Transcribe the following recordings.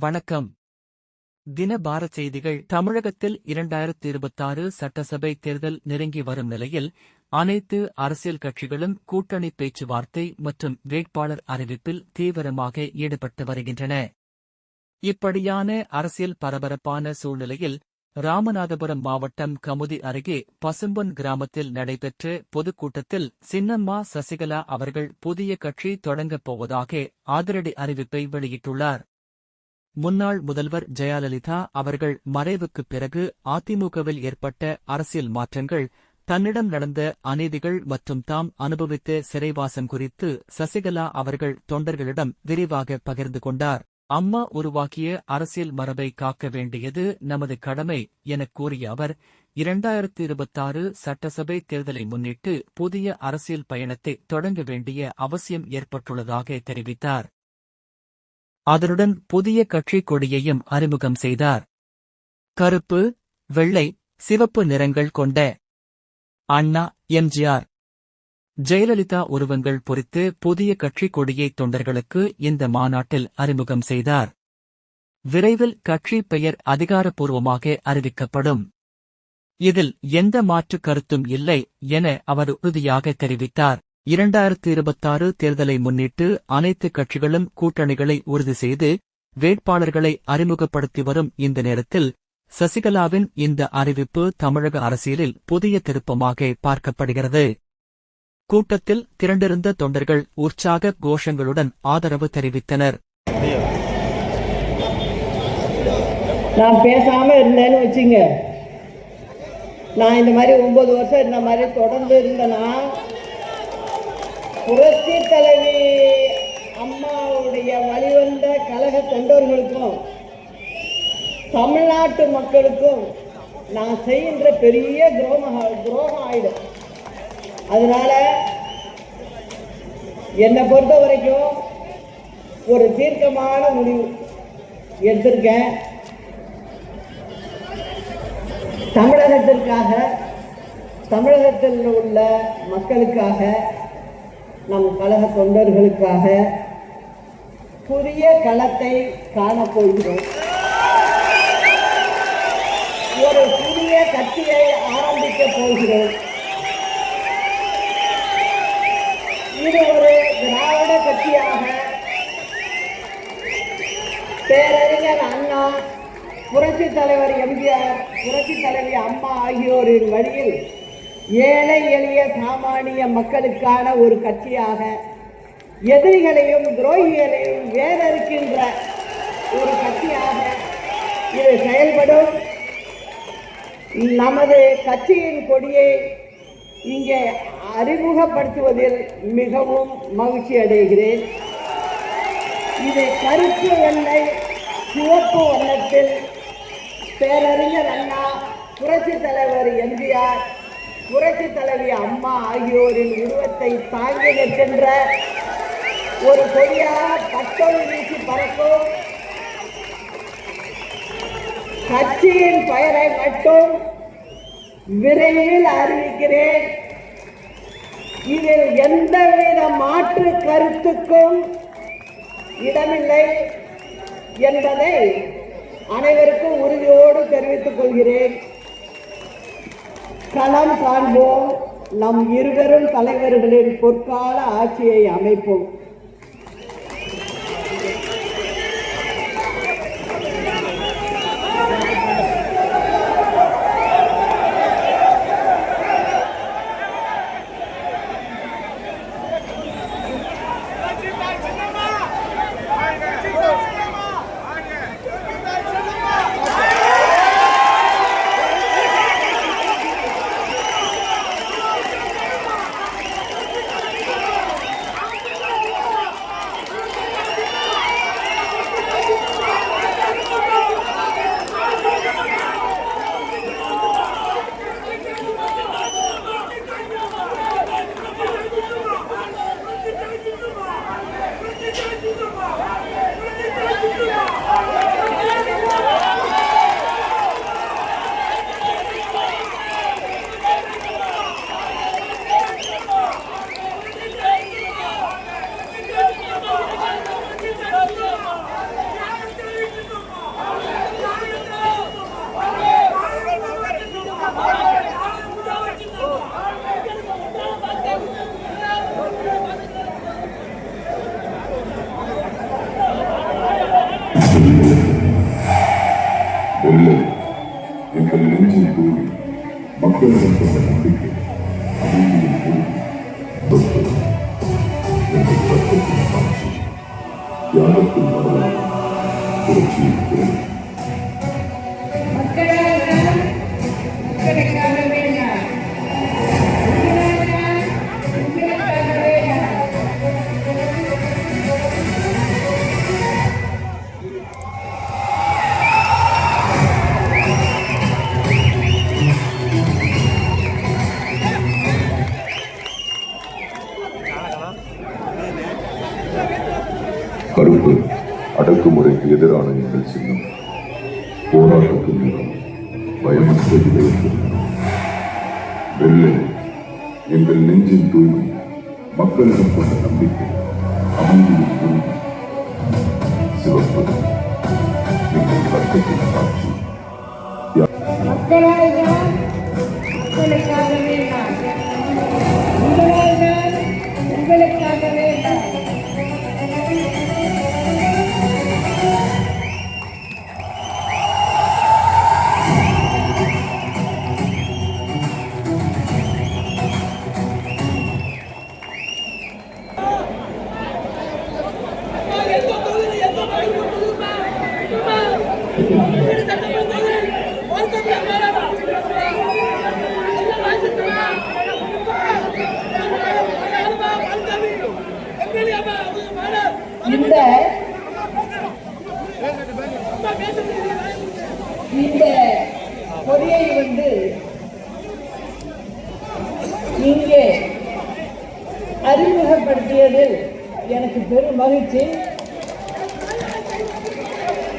வணக்கம். தின பாரத் செய்திகள். தமிழகத்தில் 2026 சட்டசபை தேர்தல் நெருங்கி வரும் நிலையில் அனைத்து அரசியல் கட்சிகளும் கூட்டணி பேச்சுவார்த்தை மற்றும் வேட்பாளர் அறிவிப்பில் தீவிரமாக ஈடுபட்டு வருகின்றன. இப்படியான அரசியல் பரபரப்பான சூழ்நிலையில் ராமநாதபுரம் மாவட்டம் கமுதி அருகே பசும்பொன் கிராமத்தில் நடைபெற்ற பொதுக்கூட்டத்தில் சின்னம்மா சசிகலா அவர்கள் புதிய கட்சி தொடங்கப் போவதாக அதிரடி அறிவிப்பை வெளியிட்டுள்ளார். முன்னாள் முதல்வர் ஜெயலலிதா அவர்கள் மறைவுக்குப் பிறகு அதிமுகவில் ஏற்பட்ட அரசியல் மாற்றங்கள், தன்னிடம் நடந்த அநீதிகள் மற்றும் தாம் அனுபவித்த சிறைவாசம் குறித்து சசிகலா அவர்கள் தொண்டர்களிடம் விரிவாக பகிர்ந்து கொண்டார். அம்மா உருவாக்கிய அரசியல் மரபை காக்க வேண்டியது நமது கடமை எனக் கூறிய அவர், 2026 சட்டசபை தேர்தலை முன்னிட்டு புதிய அரசியல் பயணத்தை தொடங்க வேண்டிய அவசியம் ஏற்பட்டுள்ளதாக தெரிவித்தார். அதனுடன் புதிய கட்சி கொடியையும் அறிமுகம் செய்தார். கருப்பு, வெள்ளை, சிவப்பு நிறங்கள் கொண்ட அண்ணா, எம்ஜிஆர், ஜெயலலிதா உருவங்கள் பொறித்து புதிய கட்சி கொடியை தொண்டர்களுக்கு இந்த மாநாட்டில் அறிமுகம் செய்தார். விரைவில் கட்சி பெயர் அதிகாரப்பூர்வமாக அறிவிக்கப்படும். இதில் எந்த மாற்று கருத்தும் இல்லை என அவர் உறுதியாக தெரிவித்தார். 2026 தேர்தலை முன்னிட்டு அனைத்து கட்சிகளும் கூட்டணிகளை உறுதி செய்து வேட்பாளர்களை அறிமுகப்படுத்தி வரும் இந்த நேரத்தில் சசிகலாவின் இந்த அறிவிப்பு தமிழக அரசியலில் புதிய திருப்பமாக பார்க்கப்படுகிறது. கூட்டத்தில் திரண்டிருந்த தொண்டர்கள் உற்சாக கோஷங்களுடன் ஆதரவு தெரிவித்தனர். நான் பேசாம இருந்தேன்னு வச்சுங்க, நான் இந்த மாதிரி 9 வருஷம் இந்த மாதிரி தொடர்ந்து இருந்தேன்னா புரட்சி தலைவி அம்மாவுடைய வழிவந்த கழக தொண்டர்களுக்கும் தமிழ்நாட்டு மக்களுக்கும் நான் செய்கின்ற பெரிய துரோகம் ஆயிடும். அதனால என்னை பொறுத்த வரைக்கும் ஒரு தீர்க்கமான முடிவு எடுத்திருக்கேன். தமிழகத்திற்காக, தமிழகத்தில் உள்ள மக்களுக்காக, நம் கழக தொண்டர்களுக்காக புதிய களத்தை காணப்போகிறோம். ஒரு புதிய கட்சியை ஆரம்பிக்கப் போகிறோம். இது ஒரு திராவிட கட்சியாக பேரறிஞர் அண்ணா, புரட்சி தலைவர் எம்ஜிஆர், புரட்சி தலைவி அம்மா ஆகியோரின் வழியில் ஏழை எளிய சாமானிய மக்களுக்கான ஒரு கட்சியாக, எதிரிகளையும் துரோகிகளையும் வேறறுக்கின்ற ஒரு கட்சியாக இது செயல்படும். நமது கட்சியின் கொடியை இங்கே அறிமுகப்படுத்துவதில் மிகவும் மகிழ்ச்சி அடைகிறேன். இது கருப்பு வெள்ளை சிவப்பு வண்ணத்தில் பேரறிஞர் அண்ணா, புரட்சி தலைவர் எம்ஜிஆர், புரட்சி தலைவி அம்மா ஆகியோரின் உருவத்தை தாங்கி நிற்கின்ற ஒரு கொடியாக பட்டொலி வீசி பறக்கும். கட்சியின் பெயரை மட்டும் விரைவில் அறிவிக்கிறேன். இதில் எந்தவித மாற்று கருத்துக்கும் இடமில்லை என்பதை அனைவருக்கும் உறுதியோடு தெரிவித்துக் கொள்கிறேன். களம் காண்போம், நம் இருவரும் தலைவர்களின் பொற்கால ஆட்சியை அமைப்போம். வெள்ளை எங்கள் நெஞ்சில் தூவி மக்களிடம் கொண்ட நம்பிக்கை அமைதியின் உறுதி தொட்டு எங்கள் ரத்தத்தின் ஆட்சி தியாகத்தின் வரலாறு புரட்சியின் திறன் கருப்பு அடக்குமுறைக்கு எதிரான எங்கள் சின்னம், போராட்டத்தின் நிறம், பயமற்ற இதயத்தின் நிறம். வெள்ளை எங்கள் நெஞ்சின் தூய்மை, மக்களிடம் கொண்ட நம்பிக்கை, அமைதியின் உறுதி. சிவப்பு எங்கள் ரத்தத்தின் காட்சி. இந்த பொறியை இங்கே அறிமுகப்படுத்தியது எனக்கு பெரும் மகிழ்ச்சி.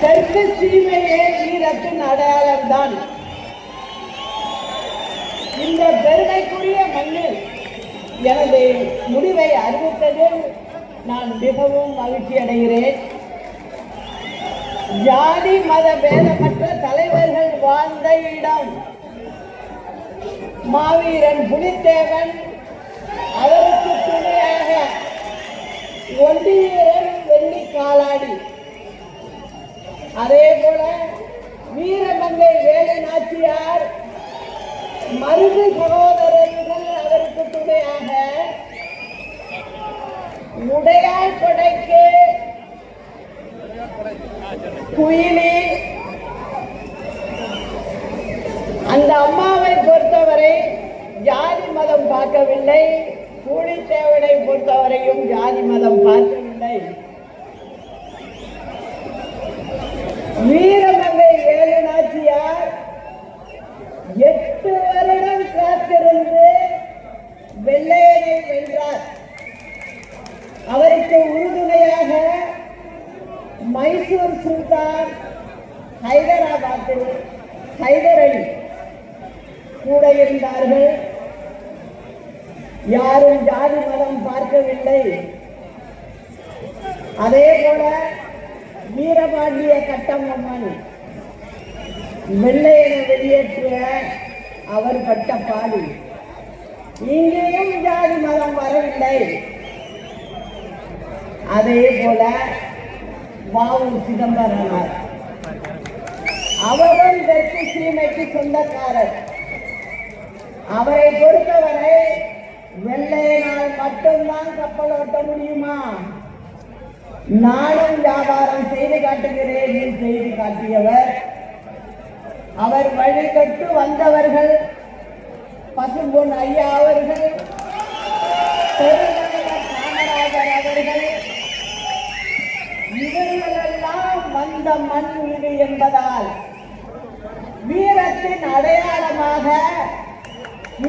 தெற்கு சீமையே வீரத்தின் அடையாளம்தான். இந்த பெருமைக்குரிய மண்ணில் எனது முடிவை அறிவித்ததில் நான் மிகவும் மகிழ்ச்சி அடைகிறேன். ஜாதி மத பேதமற்ற தலைவர்கள் வாழ்ந்த இடம். மாவீரன் புலித்தேவன், அவருக்கு துணையாக ஒண்டிவீரன் வெள்ளி காலாடி, அதே போல வீரமங்கை வேலு நாச்சியார், மருது சகோதரர்கள் அவருக்கு துணையாக, உடையாள் கொடைக்கு குயிலி. அந்த அம்மாவை பொறுத்தவரை ஜாதி மதம் பார்க்கவில்லை, கூலித்தேவனை பொறுத்தவரையும் ஜாதி மதம் பார்க்கவில்லை. வீரமங்கை வேலு நாச்சியார் 8 வருடம் காத்திருந்து வெள்ளையனை வென்றார். அவருக்கு உறுதுணையாக மைசூர் சுல்தான், ஹைதராபாத்தில் ஹைதர் அலி கூட இருந்தார்கள். யாரும் ஜாதி மதம் பார்க்கவில்லை. அதே போல வீரபாண்டிய கட்டபொம்மன் வெள்ளையனை வெளியேற்ற அவர் பட்ட பாடு. இங்கேயும் ஜாதி மதம் வரவில்லை. அதே போல வாவு சிதம்பரனார், அவரும் தெற்கு சீமைக்கு சொந்தக்காரர். அவரை பொறுத்தவரை வெள்ளையனால் மட்டும்தான் கப்பல் ஓட்ட முடியுமா? நானும் வியாபாரம் செய்து காட்டுகிறேன் செய்து காட்டியவர். அவர் வழிகட்டு வந்தவர்கள் பசும்பொன் ஐயா அவர்கள், காமராஜர் அவர்கள், இவர்களெல்லாம் வந்த மண் வீடு என்பதால் வீரத்தின் அடையாளமாக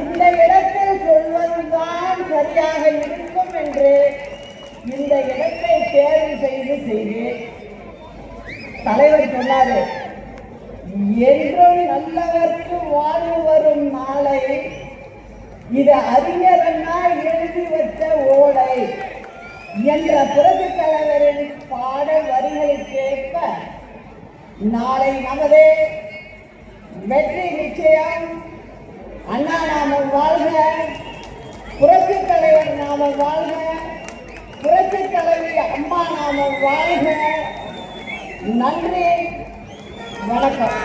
இந்த இடத்தில் சொல்வதுதான் சரியாக இருக்கும் என்று இந்த இடத்தை தேர்வு செய்து தலைவர் சொன்னாரு, என்றும் நல்லவர்க்கு வாழ்வு வரும் நாளை, இது அறிஞரன்னா எழுதி வச்ச ஓடை என்ற புரட்சித் தலைவரின் பாடல் வரிகளுக்கேற்ப நாளை நமது வெற்றி நிச்சயம். அண்ணா நாமம் வாழ்க, புரட்சித் தலைவர் நாமம் வாழ்க, புரட்சித் தலைவி அம்மா நாமம் வாழ்க, நன்றி, வணக்கம்.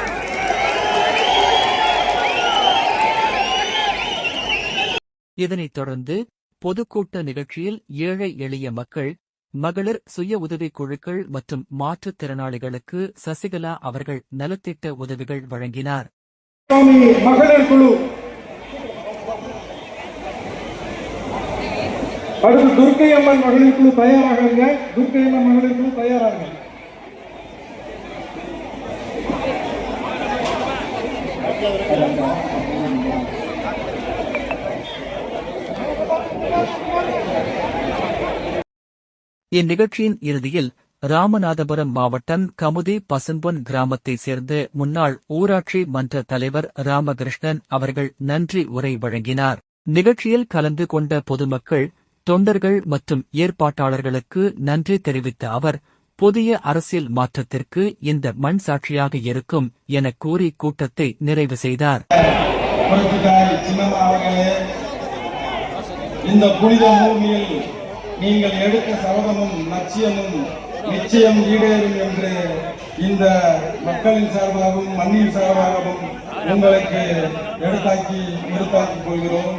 இதனைத் தொடர்ந்து பொதுக்கூட்ட நிகழ்ச்சியில் ஏழை எளிய மக்கள், மகளிர் சுய உதவிக் குழுக்கள் மற்றும் மாற்றுத்திறனாளிகளுக்கு சசிகலா அவர்கள் நலத்திட்ட உதவிகள் வழங்கினார். மகளிர் குழு, அடுத்து துர்க்கை அம்மன் மகளிர் குழு தயாராக. துர்க்கை அம்மன் மகளிர் குழு தயாராக. இந்நிகழ்ச்சியின் இறுதியில் ராமநாதபுரம் மாவட்டம் கமுதி பசும்பொன் கிராமத்தைச் சேர்ந்த முன்னாள் ஊராட்சி மன்ற தலைவர் ராமகிருஷ்ணன் அவர்கள் நன்றி உரை வழங்கினார். நிகழ்ச்சியில் கலந்து கொண்ட பொதுமக்கள், தொண்டர்கள் மற்றும் ஏற்பாட்டாளர்களுக்கு நன்றி தெரிவித்த அவர், புதிய அரசியல் மாற்றத்திற்கு இந்த மண் சாட்சியாக இருக்கும் என கூறி கூட்டத்தை நிறைவு செய்தார். இந்த புனித பூமியில் நீங்கள் எடுத்த சபதமும் லட்சியமும் நிச்சயம் ஈடேறும் என்று இந்த மக்களின் சார்பாகவும் மண்ணின் சார்பாகவும் உங்களுக்கு எடுத்தாக்கி கொள்கிறோம்.